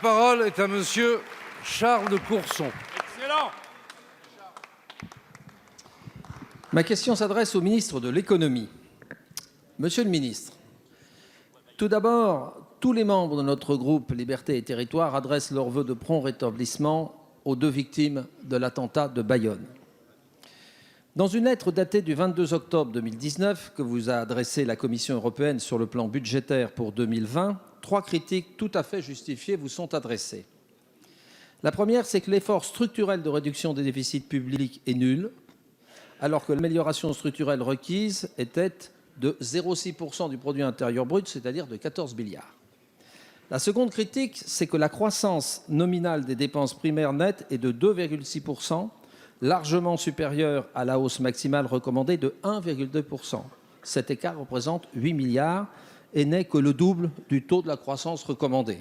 La parole est à monsieur Charles de Courson. Excellent. Ma question s'adresse au ministre de l'économie. Monsieur le ministre, tout d'abord, tous les membres de notre groupe Liberté et Territoires adressent leurs vœux de prompt rétablissement aux deux victimes de l'attentat de Bayonne. Dans une lettre datée du 22 octobre 2019 que vous a adressée la Commission européenne sur le plan budgétaire pour 2020, 3 critiques tout à fait justifiées vous sont adressées. La première, c'est que l'effort structurel de réduction des déficits publics est nul, alors que l'amélioration structurelle requise était de 0,6% du produit intérieur brut, c'est-à-dire de 14 milliards. La seconde critique, c'est que la croissance nominale des dépenses primaires nettes est de 2,6%, largement supérieure à la hausse maximale recommandée de 1,2%. Cet écart représente 8 milliards et n'est que le double du taux de la croissance recommandée.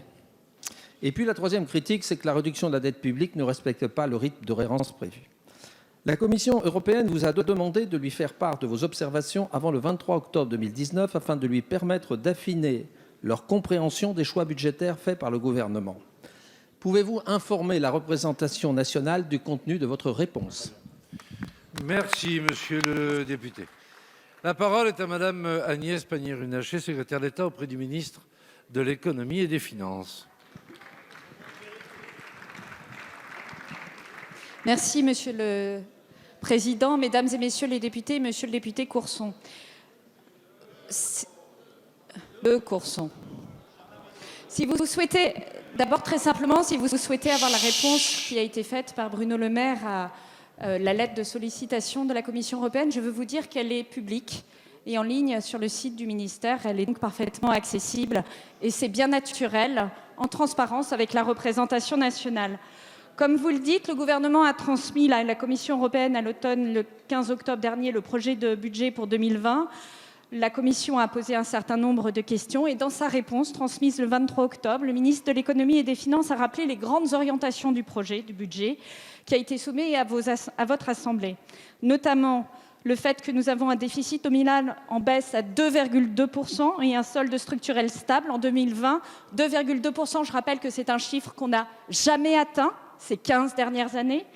Et puis la troisième critique, c'est que la réduction de la dette publique ne respecte pas le rythme de référence prévu. La Commission européenne vous a demandé de lui faire part de vos observations avant le 23 octobre 2019 afin de lui permettre d'affiner leur compréhension des choix budgétaires faits par le gouvernement. Pouvez-vous informer la représentation nationale du contenu de votre réponse? Merci, monsieur le député. La parole est à madame Agnès Pannier-Runacher, secrétaire d'État auprès du ministre de l'Économie et des Finances. Merci, monsieur le président, mesdames et messieurs les députés, monsieur le député Courson. Si vous souhaitez, d'abord très simplement, si vous souhaitez avoir la réponse qui a été faite par Bruno Le Maire à la lettre de sollicitation de la Commission européenne, je veux vous dire qu'elle est publique et en ligne sur le site du ministère. Elle est donc parfaitement accessible et c'est bien naturel, en transparence avec la représentation nationale. Comme vous le dites, le gouvernement a transmis à la Commission européenne à l'automne, le 15 octobre dernier, le projet de budget pour 2020. La Commission a posé un certain nombre de questions et dans sa réponse transmise le 23 octobre, le ministre de l'Économie et des Finances a rappelé les grandes orientations du projet, du budget, qui a été soumis à votre Assemblée. Notamment le fait que nous avons un déficit nominal en baisse à 2,2% et un solde structurel stable en 2020. 2,2%, je rappelle que c'est un chiffre qu'on n'a jamais atteint ces 15 dernières années.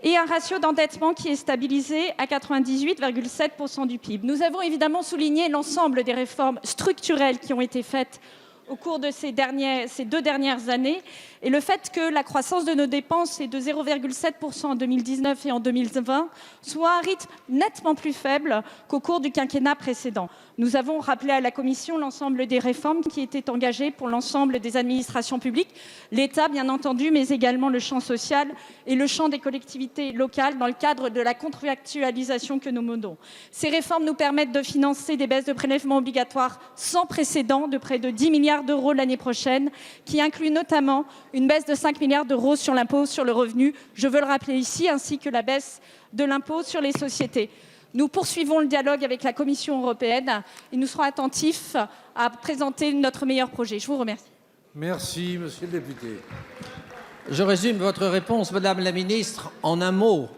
Et un ratio d'endettement qui est stabilisé à 98,7% du PIB. Nous avons évidemment souligné l'ensemble des réformes structurelles qui ont été faites au cours de ces 2 dernières années et le fait que la croissance de nos dépenses est de 0,7% en 2019 et en 2020, soit un rythme nettement plus faible qu'au cours du quinquennat précédent. Nous avons rappelé à la Commission l'ensemble des réformes qui étaient engagées pour l'ensemble des administrations publiques, l'État bien entendu, mais également le champ social et le champ des collectivités locales dans le cadre de la contractualisation que nous menons. Ces réformes nous permettent de financer des baisses de prélèvements obligatoires sans précédent de près de 10 milliards d'euros l'année prochaine, qui inclut notamment une baisse de 5 milliards d'euros sur l'impôt sur le revenu, je veux le rappeler ici, ainsi que la baisse de l'impôt sur les sociétés. Nous poursuivons le dialogue avec la Commission européenne et nous serons attentifs à présenter notre meilleur projet. Je vous remercie. Merci, monsieur le député. Je résume votre réponse, madame la ministre, en un mot.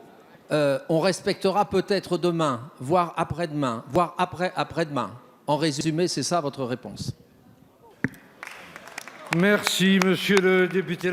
On respectera peut-être demain, voire après-demain, voire après-après-demain. En résumé, c'est ça votre réponse. Merci, monsieur le député.